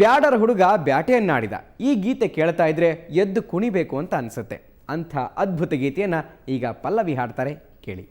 ಬ್ಯಾಡರ ಹುಡುಗ ಬ್ಯಾಟೆಯನ್ನಾಡಿದ. ಈ ಗೀತೆ ಕೇಳ್ತಾ ಇದ್ರೆ ಎದ್ದು ಕುಣಿಬೇಕು ಅಂತ ಅನ್ಸುತ್ತೆ. ಅಂಥ ಅದ್ಭುತ ಗೀತೆಯನ್ನ ಈಗ ಪಲ್ಲವಿ ಹಾಡ್ತಾರೆ, ಕೇಳಿ.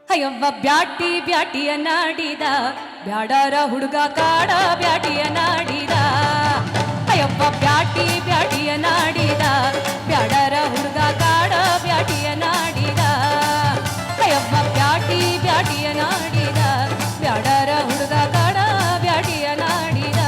ಅಯ್ಯವ್ವ ಬ್ಯಾಟಿ ಬ್ಯಾಟಿಯ ನಾಡಿದ, ಬ್ಯಾಡರ ಹುಡುಗ ಕಾಡ ಬ್ಯಾಟಿಯ ನಾಡಿದ. ಅಯ್ಯವ್ವ ಬ್ಯಾಟಿ ಬ್ಯಾಟಿಯ ನಾಡಿದ, ಬ್ಯಾಡರ ಹುಡುಗ ಕಾಡ ಬ್ಯಾಟಿಯ ನಾಡಿದ. ಅಯ್ಯವ್ವ ಬ್ಯಾಟಿ ಬ್ಯಾಟಿಯ ನಾಡಿದ, ಬ್ಯಾಡರ ಹುಡುಗ ಕಾಡ ಬ್ಯಾಟಿಯ ನಾಡಿದ.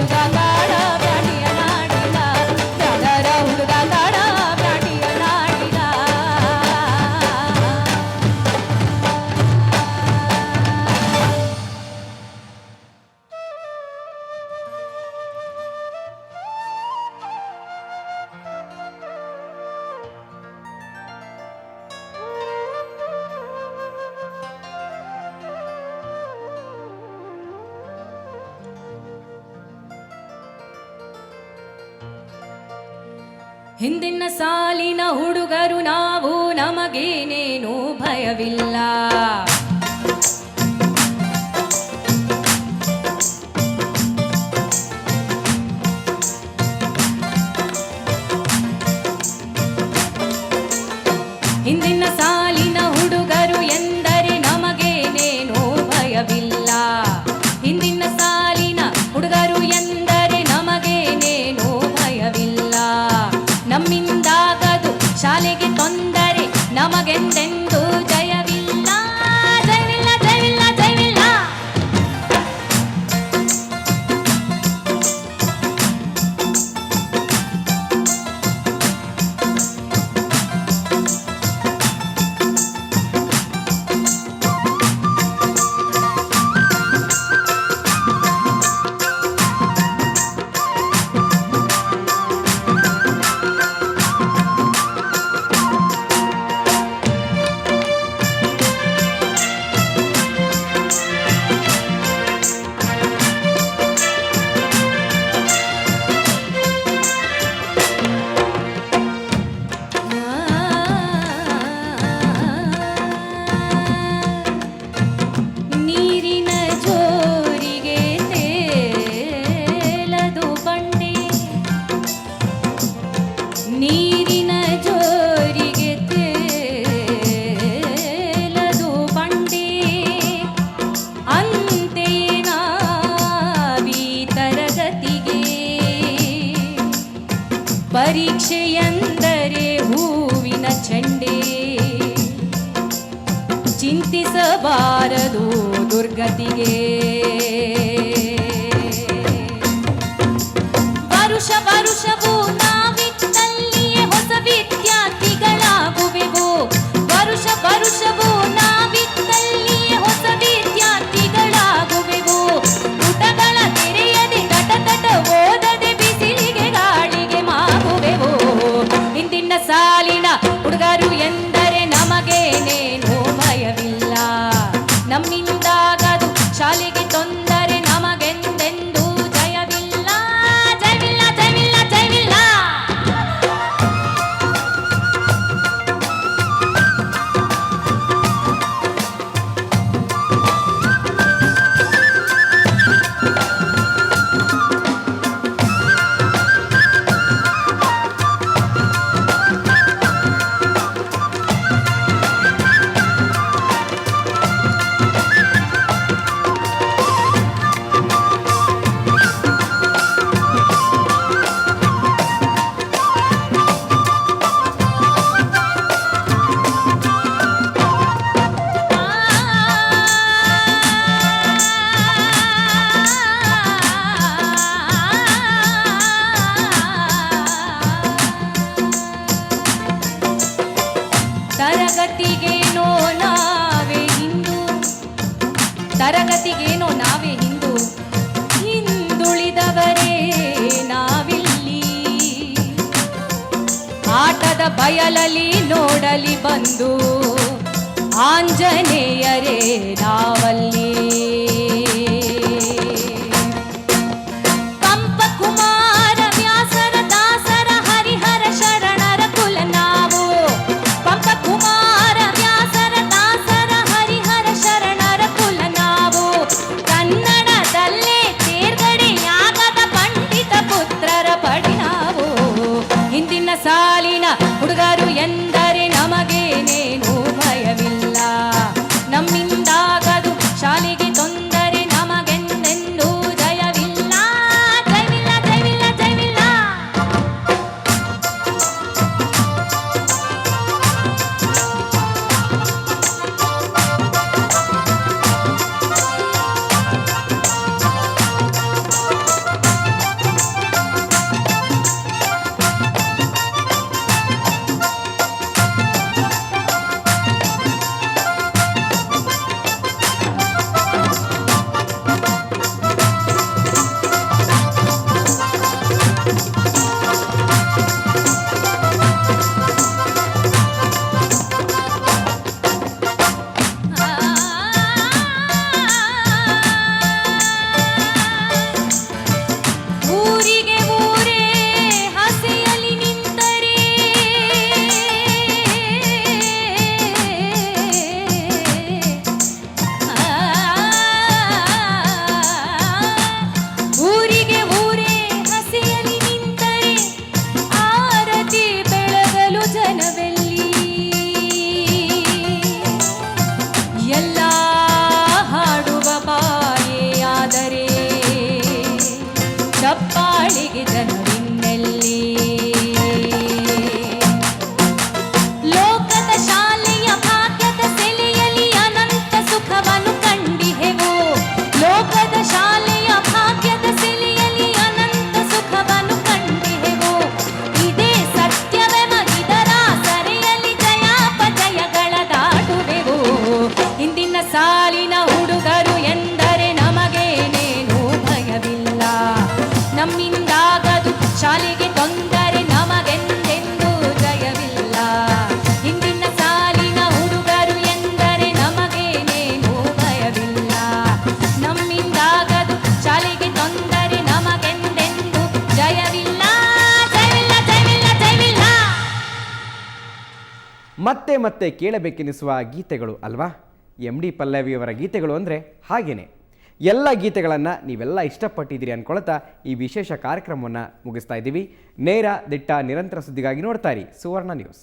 ಹುಡುಗ ಕಾಡ ಬ್ಯಾಟಿಯ ನಾಡಿದ ಬ್ಯಾಡರ ಹುಡುಗ ಕಾಡ ಬ್ಯಾಟಿಯ ನಾಡಿದ ಹಿಂದಿನ ಸಾಲಿನ ಹುಡುಗರು ನಾವು ನಮಗೇನೇನೂ ಭಯವಿಲ್ಲ ಹಿಂದಿನ ಸಾಲಿನ ಹುಡುಗರು ಎಂದರೆ ನಮಗೇನೇನೂ ಭಯವಿಲ್ಲ ಹಿಂದಿನ ಸಾಲಿನ ಹುಡುಗರು ಎಂದರೆ ನಮಗೇನೇನೂ ಭಯವಿಲ್ಲ ನಮ್ಮಿಂದಾಗದು ಶಾಲೆಗೆ ತೊಂದರೆ ನಮಗೆಂದೆಂದೂ ಜಯವಿಲ್ಲ ಜಯವಿಲ್ಲ ಜಯವಿಲ್ಲ ಜಯವಿಲ್ಲ ನೀರಿನ ಜೋರಿಗೆ ತೇಲದು ಬಂಡೆ ನೀರಿನ ಜೋರಿಗೆ ತೇಲದು ಬಂಡೆ ಅಂತೆಯೇ ನಾವೀ ತರಗತಿಗೆ ಪರೀಕ್ಷೆಯೆಂದರೆ ಹೂವಿನ ಚೆಂಡೆ ಚಿಂತಿಸಬಾರದು ದುರ್ಗತಿಗೆ ವರುಷ ವರುಷವೂ ನಾವಿತ್ತಲ್ಲಿಯೇ ಹೊಸ ವಿದ್ಯಾರ್ಥಿಗಳಾಗುವೆವು ವರುಷ ವರುಷವೂ ನಾವಿತ್ತಲ್ಲಿಯೇ ಹೊಸ ವಿದ್ಯಾರ್ಥಿಗಳಾಗುವೆವು ಪುಟಗಳ ತೆರೆಯದೆ ತಟ ಓದದೆ ಬಿಸಿಲಿಗೆ ಗಾಳಿಗೆ ಮಾಗುವೆವು ಹಿಂದಿನ ಸಾಲಿನ ಹುಡುಗರು ಎಂದರೆ ನಮಗೇನೇನೂ ಭಯವಿಲ್ಲ ನಮ್ಮಿಂದಾಗದು ಶಾಲೆಗೆ ತೊಂದರೆ ನಮಗೆಂದೆಂದೂ ಜಯವಿಲ್ಲ ಜಯವಿಲ್ಲ ಜಯವಿಲ್ಲ ಜಯವಿಲ್ಲ ತರಗತಿಗೇನೋ ನಾವೇ ಹಿಂದು ತರಗತಿಗೇನೋ ನಾವೇ ಹಿಂದು ಹಿಂದುಳಿದವರೇ ನಾವಿಲ್ಲಿ ಆಟದ ಬಯಲಲ್ಲಿ ನೋಡಲಿ ಬಂದು ಆಂಜನೇಯರೇ ನಾವಲ್ಲಿ ಪಂಪ ಕುಮಾರ ವ್ಯಾಸರ ದಾಸರ ಹರಿಹರ ಶರಣರ ಕುಲ ನಾವು ಪಂಪ ಕುಮಾರ ವ್ಯಾಸರ ದಾಸರ ಹರಿಹರ ಶರಣರ ಕುಲ ನಾವು ಕನ್ನಡದಲ್ಲೇ ತೇರ್ಗಡೆಯಾಗದ ಪಂಡಿತ ಪುತ್ರರ ಪಡಿ ನಾವು ಹಿಂದಿನ ಸಾಲಿನ ಹುಡುಗರು ಎಂದರೆ ನಮಗೇನೇನೂ ಭಯವಿಲ್ಲ ನಮ್ಮಿಂದಾಗದು ಶಾಲೆಗೆ ತೊಂದರೆ ಬಾಳಿಗೆ ಜನವಿನ್ನೆಲ್ಲಿ ಲೋಕದ ಶಾಲೆಯ ಭಾಗ್ಯದ ಸೆಲೆಯಲ್ಲಿ ಅನಂತ ಸುಖವನ್ನು ಕಂಡಿಹೆವು ಲೋಕದ ಶಾಲೆಯ ಭಾಗ್ಯದ ಸೆಲೆಯಲ್ಲಿ ಅನಂತ ಸುಖವನ್ನು ಕಂಡಿಹೆವು ಇದೇ ಸತ್ಯವೆವ ಇದರ ಸರೆಯಲ್ಲಿ ಜಯಾಪಜಯಗಳ ದಾಟುವೆವು ಇಂದಿನ ಸಾಲಿನ ಹುಡುಗರು ಎಂದರೆ ನಮಗೇನೇನೂ ಭಯವಿಲ್ಲ ನಮ್ಮಿಂದಾಗದು ಶಾಲೆಗೆ ತೊಂದರೆ ನಮಗೆಂದೆಂದೂ ಜಯವಿಲ್ಲ ಇಂದಿನ ಸಾಲಿನ ಹುಡುಗರು ಎಂದರೆ ನಮಗೇನೇನೂ ಭಯವಿಲ್ಲ ನಮ್ಮಿಂದಾಗದು ಶಾಲೆಗೆ ತೊಂದರೆ ನಮಗೆಂದೆಂದೂ ಜಯವಿಲ್ಲ ಜಯವಿಲ್ಲ ಜಯವಿಲ್ಲ ಜಯವಿಲ್ಲ ಮತ್ತೆ ಮತ್ತೆ ಕೇಳಬೇಕೆನಿಸುವ ಗೀತೆಗಳು ಅಲ್ವಾ? MD ಪಲ್ಲವಿಯವರ ಗೀತೆಗಳು ಅಂದರೆ ಹಾಗೇನೆ. ಎಲ್ಲ ಗೀತೆಗಳನ್ನು ನೀವೆಲ್ಲ ಇಷ್ಟಪಟ್ಟಿದ್ದೀರಿ ಅಂದ್ಕೊಳ್ತಾ ಈ ವಿಶೇಷ ಕಾರ್ಯಕ್ರಮವನ್ನು ಮುಗಿಸ್ತಾ ಇದ್ದೀವಿ. ನೇರ ದಿಟ್ಟ ನಿರಂತರ ಸುದ್ದಿಗಾಗಿ ನೋಡ್ತಾ ಇರಿ ಸುವರ್ಣ ನ್ಯೂಸ್.